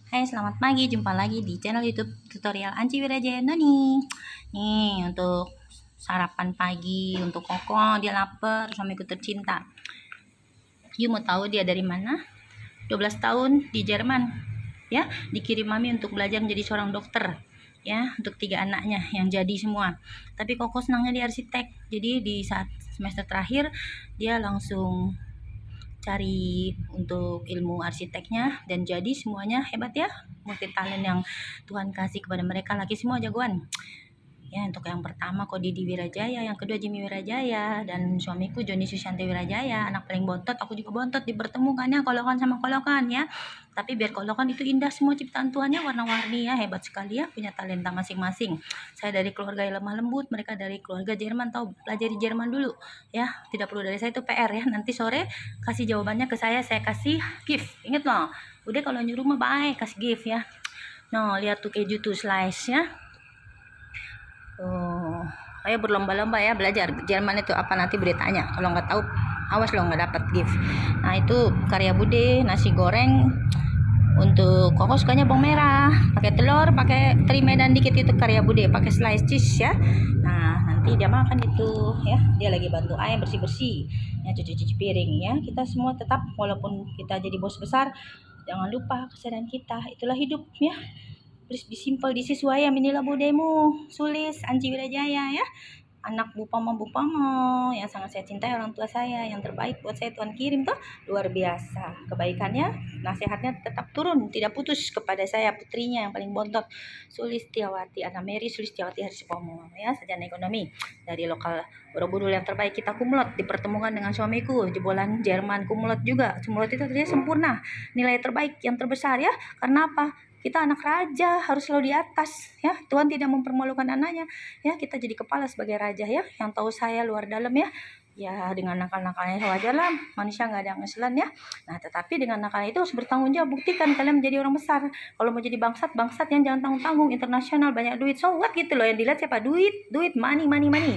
Hai, selamat pagi. Jumpa lagi di channel YouTube tutorial Anci Wirajaya Noni. Nih, untuk sarapan pagi untuk Koko, dia lapar, suamiku tercinta. You mau tahu dia dari mana? 12 tahun di Jerman. Ya, dikirim mami untuk belajar menjadi seorang dokter. Ya, untuk 3 anaknya yang jadi semua. Tapi Koko senangnya di arsitek. Jadi di saat semester terakhir dia langsung cari untuk ilmu arsiteknya dan jadi semuanya hebat ya, multi talent yang Tuhan kasih kepada mereka, laki semua jagoan ya. Untuk yang pertama Didi Wirajaya, yang kedua Jimmy Wirajaya, dan suamiku Joni Susanti Wirajaya, anak paling bontot. Aku juga bontot, dipertemukannya kolokan sama kolokan ya, tapi biar kolokan itu indah, semua ciptaan Tuhannya warna-warni ya, hebat sekali ya, punya talenta masing-masing. Saya dari keluarga yang lemah lembut, mereka dari keluarga Jerman. Tahu, pelajari Jerman dulu ya, tidak perlu dari saya, itu PR ya. Nanti sore kasih jawabannya ke saya kasih gift, inget loh. Udah kalau nyuruh mah baik, kasih gift ya. No, lihat tuh keju tuh slice ya. Oh, ayo berlomba-lomba ya belajar Jerman itu apa, nanti Bude tanya. Kalau nggak tahu, awas lo nggak dapat gift. Nah, itu karya Bude, nasi goreng. Untuk Koko sukanya bawang merah, pakai telur, pakai teri medan dikit, itu karya Bude, pakai slice cheese ya. Nah, nanti dia makan itu ya. Dia lagi bantu ayam bersih-bersih, ya, cuci-cuci piring ya. Kita semua tetap, walaupun kita jadi bos besar, jangan lupa kesadaran kita. Itulah hidup ya. Please be simple, this is why inilah budemu, Sulis Anci Wirajaya ya. Anak Bupama yang sangat saya cintai, orang tua saya yang terbaik buat saya Tuhan kirim tuh, luar biasa kebaikannya, nasihatnya tetap turun tidak putus kepada saya, putrinya yang paling bontot, Sulistiawati Ana Mary Sulistiawati Harsipomo ya, sarjana ekonomi dari lokal Borobudur yang terbaik. Kita kumlot, dipertemukan dengan suamiku jebolan Jerman, kumlot juga. Kumlot itu artinya sempurna, nilai terbaik yang terbesar ya. Karena apa? Kita anak raja, harus selalu di atas ya. Tuhan tidak mempermalukan anaknya ya. Kita jadi kepala sebagai raja ya, yang tahu saya luar dalam ya. Ya, dengan nakal-nakalnya wajar lah, manusia nggak ada yang ngeselan ya. Nah, tetapi dengan nakalnya itu harus bertanggung jawab, buktikan kalian menjadi orang besar. Kalau mau jadi bangsat yang jangan tanggung-tanggung, internasional banyak duit, so what gitu loh. Yang dilihat siapa? Duit, money,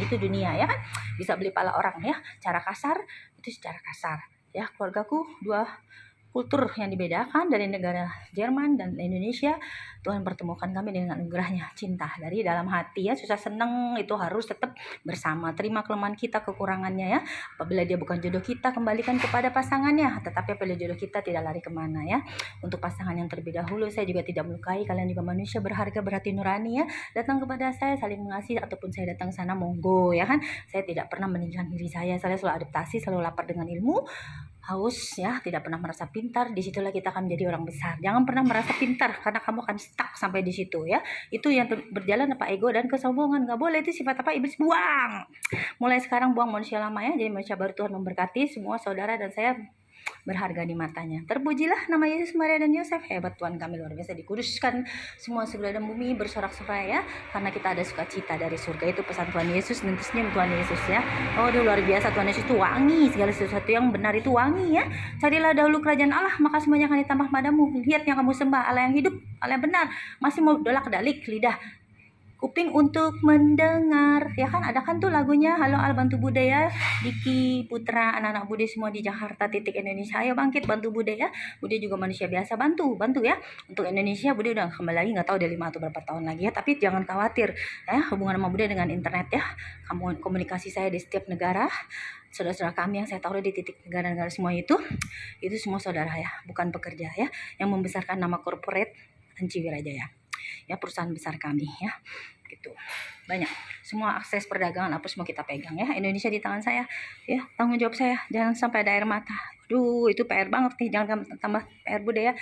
itu dunia ya kan. Bisa beli pala orang ya. Cara kasar itu secara kasar ya. Keluargaku dua kultur yang dibedakan dari negara Jerman dan Indonesia. Tuhan pertemukan kami dengan anugerahnya, cinta dari dalam hati ya. Susah senang itu harus tetap bersama, terima kelemahan kita, kekurangannya ya. Apabila dia bukan jodoh kita, kembalikan kepada pasangannya. Tetapi apabila jodoh kita, tidak lari kemana ya. Untuk pasangan yang terlebih dahulu, saya juga tidak melukai. Kalian juga manusia berharga, berhati nurani ya. Datang kepada saya saling mengasihi, ataupun saya datang ke sana, monggo ya kan. Saya tidak pernah meninggalkan diri saya selalu adaptasi, selalu lapar dengan ilmu, haus ya, tidak pernah merasa pintar. Disitulah kita akan menjadi orang besar. Jangan pernah merasa pintar, karena kamu akan stuck sampai di situ ya. Itu yang berjalan apa, ego dan kesombongan. Gak boleh, itu sifat apa, iblis, buang. Mulai sekarang buang manusia lama ya, jadi manusia baru. Tuhan memberkati semua saudara dan saya berharga di matanya. Terpujilah nama Yesus, Maria dan Yosef. Hebat Tuhan kami, luar biasa. Dikuduskan semua surga dan bumi, bersorak-sorai ya, karena kita ada sukacita dari surga. Itu pesan Tuhan Yesus, nanti senyum Tuhan Yesus ya. Oh, luar biasa, Tuhan Yesus itu wangi. Segala sesuatu yang benar itu wangi ya. Carilah dahulu kerajaan Allah, maka semuanya akan ditambah padamu. Lihat yang kamu sembah, Allah yang hidup, Allah yang benar. Masih mau dolak-dalik lidah, kuping untuk mendengar ya kan. Ada kan tuh lagunya, halo Al, bantu Bude ya, Diki Putra, anak-anak Bude semua di Jakarta titik Indonesia, ayo bangkit bantu Bude ya. Bude juga manusia biasa, bantu ya untuk Indonesia. Bude udah kembali lagi, nggak tahu udah 5 atau berapa tahun lagi ya, tapi jangan khawatir ya, hubungan sama Bude dengan internet ya. Kamu komunikasi saya di setiap negara, saudara-saudara kami yang saya taruh di titik negara-negara semua itu semua saudara ya, bukan pekerja ya, yang membesarkan nama corporate Anci Wirajaya ya, perusahaan besar kami ya, gitu. Banyak semua akses perdagangan apa semua kita pegang ya. Indonesia di tangan saya ya, tanggung jawab saya, jangan sampai ada air mata. Aduh, itu PR banget nih, jangan tambah PR Bude ya,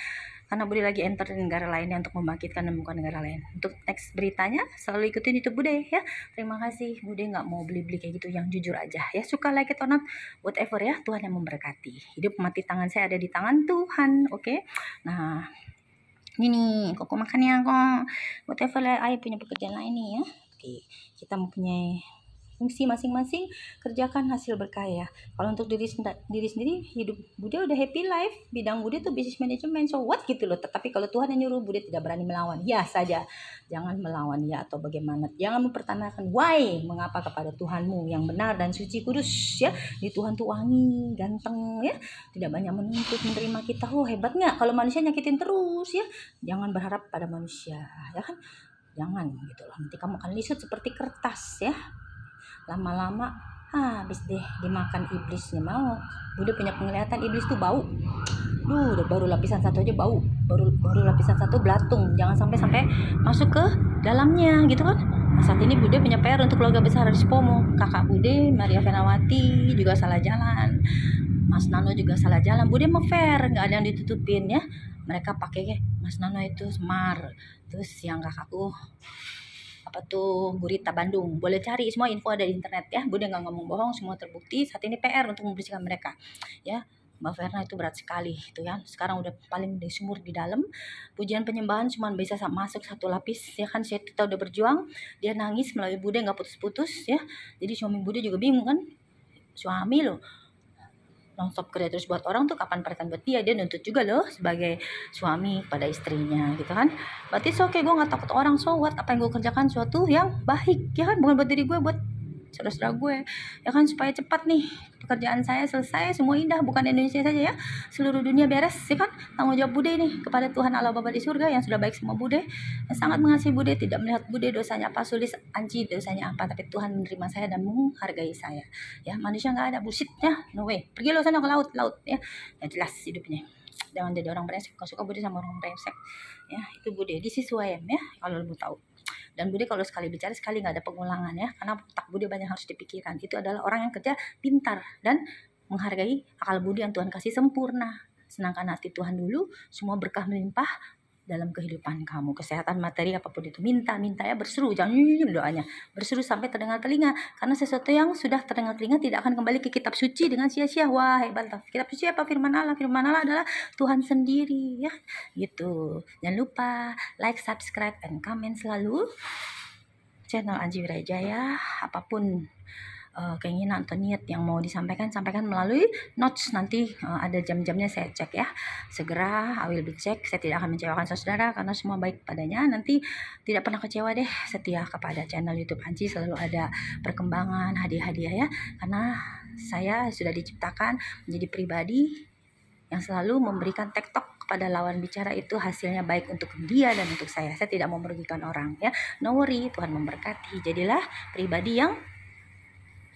karena Bude lagi enter di negara lainnya untuk membangkitkan dan bukan negara lain. Untuk next beritanya selalu ikutin itu Bude ya. Terima kasih. Bude nggak mau beli-beli kayak gitu, yang jujur aja ya. Suka like it or not, whatever ya, Tuhan yang memberkati. Hidup mati tangan saya ada di tangan Tuhan, oke? Nah, ini nih, Koko makan ya kok. Whatever lah, ayah punya pekerjaan lain nih ya. Oke, kita mempunyai fungsi masing-masing, kerjakan hasil berkah ya. Kalau untuk diri sendiri, hidup Bude udah happy life. Bidang Bude tuh bisnis manajemen, so what gitu loh. Tetapi kalau Tuhan yang nyuruh, Bude tidak berani melawan. Ya saja, jangan melawan ya atau bagaimana. Jangan mempertanyakan why, mengapa kepada Tuhanmu yang benar dan suci kudus ya. Di Tuhan tuh wangi, ganteng ya. Tidak banyak menuntut, menerima kita. Oh hebat nggak? Kalau manusia nyakitin terus ya. Jangan berharap pada manusia ya kan. Jangan gitu loh. Nanti kamu akan lisut seperti kertas ya. Lama-lama habis deh dimakan iblisnya. Mau udah punya penglihatan iblis tuh bau. Udah baru lapisan satu aja bau, baru lapisan satu belatung, jangan sampai masuk ke dalamnya gitu kan. Nah, saat ini Bude punya PR untuk keluarga besar Aris Pomo. Kakak Bude Maria Fenawati juga salah jalan, Mas Nano juga salah jalan. Bude mah fair, nggak ada yang ditutupin ya. Mereka pakai Mas Nano itu Semar, terus yang kakakku apa tuh Gurita Bandung. Boleh cari semua info ada di internet ya. Bude nggak ngomong bohong, semua terbukti. Saat ini PR untuk membersihkan mereka ya. Mbak Verna itu berat sekali itu kan. Sekarang udah paling di sumur di dalam. Pujian penyembahan cuma bisa masuk satu lapis ya kan. Kita udah berjuang. Dia nangis melalui Bude nggak putus-putus ya. Jadi suami Bude juga bingung kan. Suami loh nonstop kerja terus buat orang tuh kapan perhatian buat dia nuntut juga loh sebagai suami pada istrinya gitu kan. Berarti oke, gue nggak takut orang, so what, apa yang gue kerjakan suatu yang baik ya kan, bukan buat diri gue, buat saudara-saudara gue ya kan, supaya cepat nih pekerjaan saya selesai, semua indah, bukan Indonesia saja ya, seluruh dunia beres ya kan. Tanggung jawab Bude nih kepada Tuhan Allah Bapa di surga yang sudah baik sama Bude, yang sangat mengasihi Bude, tidak melihat Bude dosanya apa, sulis anji dosanya apa, tapi Tuhan menerima saya dan menghargai saya ya. Manusia nggak ada bullshit ya, no way. Pergi lo sana ke laut ya, yang jelas hidupnya. Jangan jadi orang brengsek. Kau suka Bude sama orang brengsek ya, itu Bude, this is who I am ya, kalau lu tahu. Dan Bude kalau sekali bicara sekali nggak ada pengulangan ya, karena otak Bude banyak harus dipikirkan. Itu adalah orang yang kerja pintar dan menghargai akal budi yang Tuhan kasih sempurna. Senangkan hati Tuhan dulu, semua berkah melimpah dalam kehidupan kamu. Kesehatan materi apapun itu, minta ya, berseru, jangan doanya, berseru sampai terdengar telinga, karena sesuatu yang sudah terdengar telinga tidak akan kembali ke kitab suci dengan sia-sia. Wah hebat. Kitab suci apa? Firman Allah adalah Tuhan sendiri ya gitu. Jangan lupa like, subscribe, and comment selalu channel Anji Wirajaya. Apapun keinginan atau niat yang mau disampaikan, sampaikan melalui notes. Nanti ada jam-jamnya saya cek ya. Segera I will be check. Saya tidak akan mengecewakan saudara karena semua baik padanya. Nanti tidak pernah kecewa deh. Setia kepada channel YouTube Anji, selalu ada perkembangan, hadiah-hadiah ya. Karena saya sudah diciptakan menjadi pribadi yang selalu memberikan tektok kepada lawan bicara, itu hasilnya baik untuk dia dan untuk saya. Saya tidak mau merugikan orang ya. No worry, Tuhan memberkati. Jadilah pribadi yang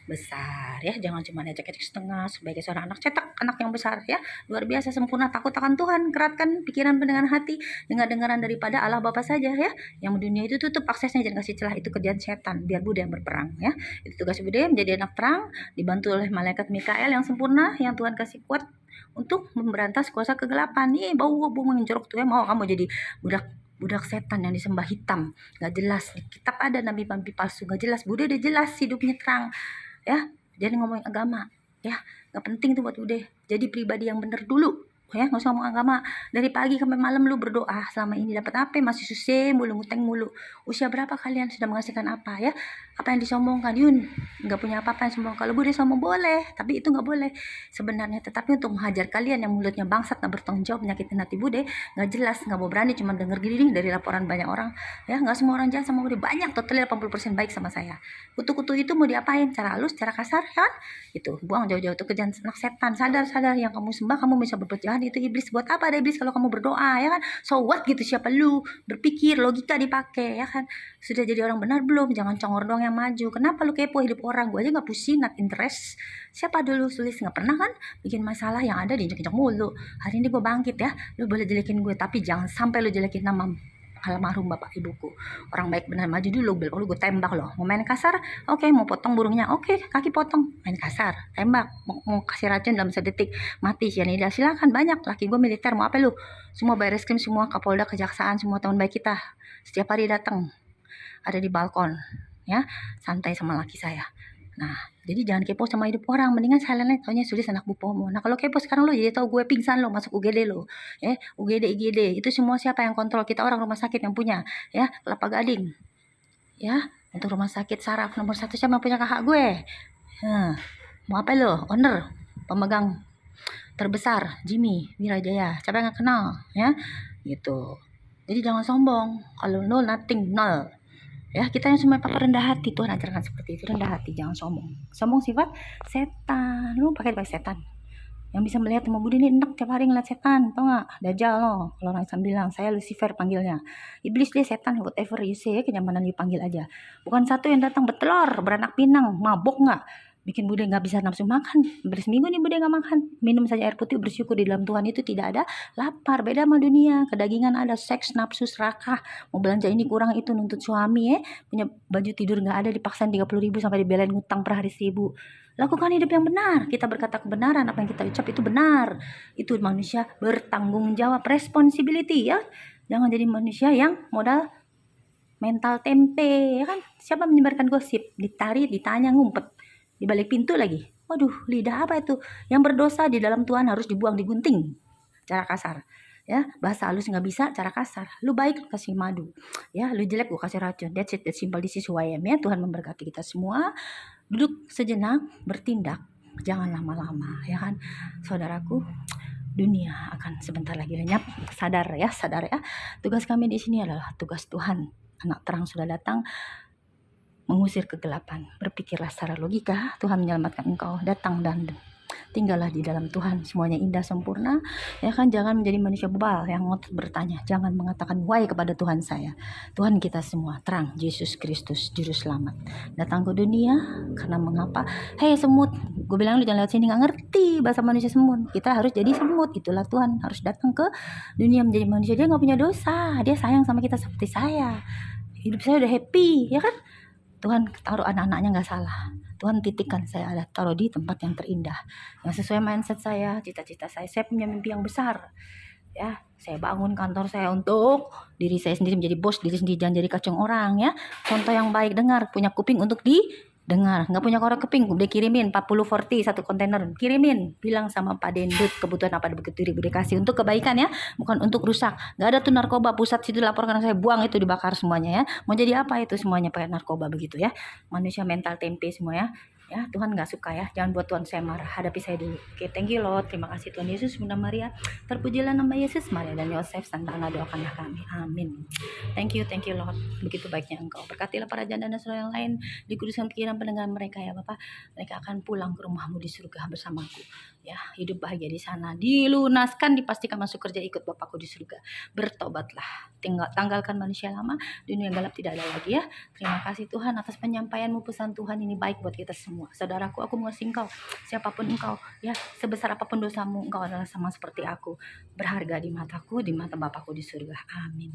besar ya, jangan cuma ejek-ejek setengah. Sebagai seorang anak, cetak anak yang besar ya, luar biasa, sempurna, takut akan Tuhan, keratkan pikiran, pendengaran hati, dengar-dengaran daripada Allah Bapa saja ya. Yang dunia itu tutup aksesnya, jangan kasih celah, itu kerjaan setan, biar Bude yang berperang ya. Itu tugas Bude, menjadi anak terang, dibantu oleh malaikat Mikael yang sempurna, yang Tuhan kasih kuat untuk memberantas kuasa kegelapan. Bau menjorok tuh ya, mau kamu jadi budak setan yang disembah hitam, nggak jelas. Di kitab ada nabi-nabi palsu, nggak jelas. Bude udah jelas, hidupnya terang ya. Jadi ngomongin agama ya, nggak penting tuh buat Bude. Jadi pribadi yang bener dulu ya, nggak usah ngomong agama. Dari pagi sampai malam lu berdoa, selama ini dapat apa? Masih susah mulu, ngutang mulu. Usia berapa kalian sudah menghasilkan apa ya? Apa yang disombongkan? Yun, nggak punya apa-apa yang sombong. Kalau Bude sombong boleh, tapi itu nggak boleh sebenarnya. Tetapi untuk menghajar kalian yang mulutnya bangsat, nggak bertanggung jawab, menyakitin hati Bude, nggak jelas, nggak mau berani, cuma denger gini dari laporan banyak orang ya. Nggak semua orang jahat sama Bude, banyak, totalnya 80% baik sama saya. Kutu-kutu itu mau diapain? Cara halus, cara kasar kan? Itu buang jauh-jauh tuh kerjaan anak setan. Sadar yang kamu sembah, kamu bisa berbuat jahat, itu iblis. Buat apa ada iblis kalau kamu berdoa ya kan? So what gitu, siapa lu? Berpikir, logika dipakai ya kan? Sudah jadi orang benar belum? Jangan congor dong yang maju. Kenapa lu kepo hidup orang? Gue aja nggak pusing, not interest. Siapa dulu tulis? Nggak pernah kan bikin masalah, yang ada diinjak-injak mulu. Hari ini gue bangkit ya. Lu boleh jelekin gue, tapi jangan sampai lu jelekin nama almarhum bapak ibuku. Orang baik benar, maju dulu, belum gue tembak loh. Mau main kasar? Oke. Mau potong burungnya? Oke, kaki potong. Main kasar, tembak. Mau kasih racun dalam sedetik, mati cyanida, silakan. Banyak, laki gue militer, mau apa lu? Semua baris krim, semua Kapolda, Kejaksaan, semua teman baik kita setiap hari datang, ada di balkon ya, santai sama laki saya. Nah, jadi jangan kepo sama hidup orang, mendingan silent, taunya sulis anak Bu Pomo. Nah, kalau kepo sekarang lo jadi tahu gue pingsan, lo masuk UGD lo ya. UGD IGD itu semua siapa yang kontrol? Kita orang rumah sakit yang punya ya, Kelapa Gading ya. Untuk rumah sakit saraf nomor 1 siapa yang punya kakak gue? Mau apa lo? Owner, pemegang terbesar, Jimmy Wirajaya. Siapa yang gak kenal? Ya, gitu. Jadi jangan sombong. Kalau nol, nothing, nol. Ya, kita yang semua papa rendah hati. Tuhan ajarkan seperti itu, rendah hati, jangan sombong. Sombong sifat setan. Lu pakai setan. Yang bisa melihat sama Budi ini enak tiap hari ngeliat setan, tau gak? Dajjal loh. Kalau orang Islam bilang, saya Lucifer panggilnya. Iblis dia setan, whatever you say, kenyamanan you panggil aja. Bukan satu yang datang betelor, beranak pinang, mabok gak? Bikin Bude gak bisa nafsu makan. Berseminggu nih Bude gak makan. Minum saja air putih, bersyukur di dalam Tuhan itu tidak ada lapar. Beda sama dunia, kedagingan ada, seks, nafsu, serakah. Mau belanja ini kurang itu, nuntut suami punya baju tidur gak ada, dipaksain 30.000 sampai dibelain ngutang per hari 1.000. Lakukan hidup yang benar. Kita berkata kebenaran, apa yang kita ucap itu benar. Itu manusia bertanggung jawab, responsibility ya. Jangan jadi manusia yang modal mental tempe, ya kan? Siapa menyebarkan gosip? Ditarik, ditanya, ngumpet di balik pintu lagi. Waduh, lidah apa itu? Yang berdosa di dalam Tuhan harus dibuang, digunting. Cara kasar. Ya, bahasa halus nggak bisa, cara kasar. Lu baik, lu kasih madu. Ya, lu jelek, gue kasih racun. That's it, that's simple. This is who I am ya. Tuhan memberkati kita semua. Duduk sejenak, bertindak, jangan lama-lama, ya kan, saudaraku. Dunia akan sebentar lagi lenyap. Sadar ya. Tugas kami di sini adalah tugas Tuhan. Anak terang sudah datang, mengusir kegelapan. Berpikirlah secara logika, Tuhan menyelamatkan engkau. Datang dan tinggallah di dalam Tuhan, semuanya indah sempurna, ya kan. Jangan menjadi manusia bebal yang ngotot bertanya, jangan mengatakan why kepada Tuhan saya. Tuhan kita semua terang, Yesus Kristus juru selamat datang ke dunia. Karena mengapa? Hei semut, gue bilang lu jangan lewat sini, nggak ngerti bahasa manusia semut. Kita harus jadi semut, itulah Tuhan harus datang ke dunia menjadi manusia. Dia nggak punya dosa, dia sayang sama kita seperti saya. Hidup saya udah happy, ya kan. Tuhan taruh anak-anaknya nggak salah. Tuhan titikkan saya ada taruh di tempat yang terindah, yang sesuai mindset saya, cita-cita saya. Saya punya mimpi yang besar. Ya, saya bangun kantor saya untuk diri saya sendiri, menjadi bos diri sendiri, jangan jadi kacung orang ya. Contoh yang baik, dengar, punya kuping untuk didengar, nggak punya korek kuping, udah kirimin 40 satu kontainer, kirimin, bilang sama Pak Dendut kebutuhan apa begitu ribu dikasih untuk kebaikan ya, bukan untuk rusak. Nggak ada tuh narkoba, pusat situ laporkan saya, buang itu, dibakar semuanya ya. Mau jadi apa itu semuanya pakai narkoba begitu ya, manusia mental tempe semua ya. Ya, Tuhan nggak suka ya. Jangan buat Tuhan saya marah. Hadapi saya dulu. Oke, thank you Lord. Terima kasih Tuhan Yesus, Bunda Maria. Terpujilah nama Yesus, Maria dan Yosef. Santana doakanlah kami. Amin. Thank you Lord. Begitu baiknya Engkau. Berkatilah para janda dan saudara yang lain. Dikuduskan pikiran pendengar mereka ya Bapak. Mereka akan pulang ke rumahmu di surga bersamaku. Ya, hidup bahagia di sana. Dilunaskan, dipastikan masuk kerja ikut Bapakku di surga. Bertobatlah. Tanggalkan manusia lama. Dunia galap tidak ada lagi ya. Terima kasih Tuhan atas penyampaianmu, pesan Tuhan ini baik buat kita semua. Saudaraku, aku mengasihi engkau, siapapun engkau ya, sebesar apapun dosamu, engkau adalah sama seperti aku, berharga di mataku, di mata Bapakku di surga. Amin.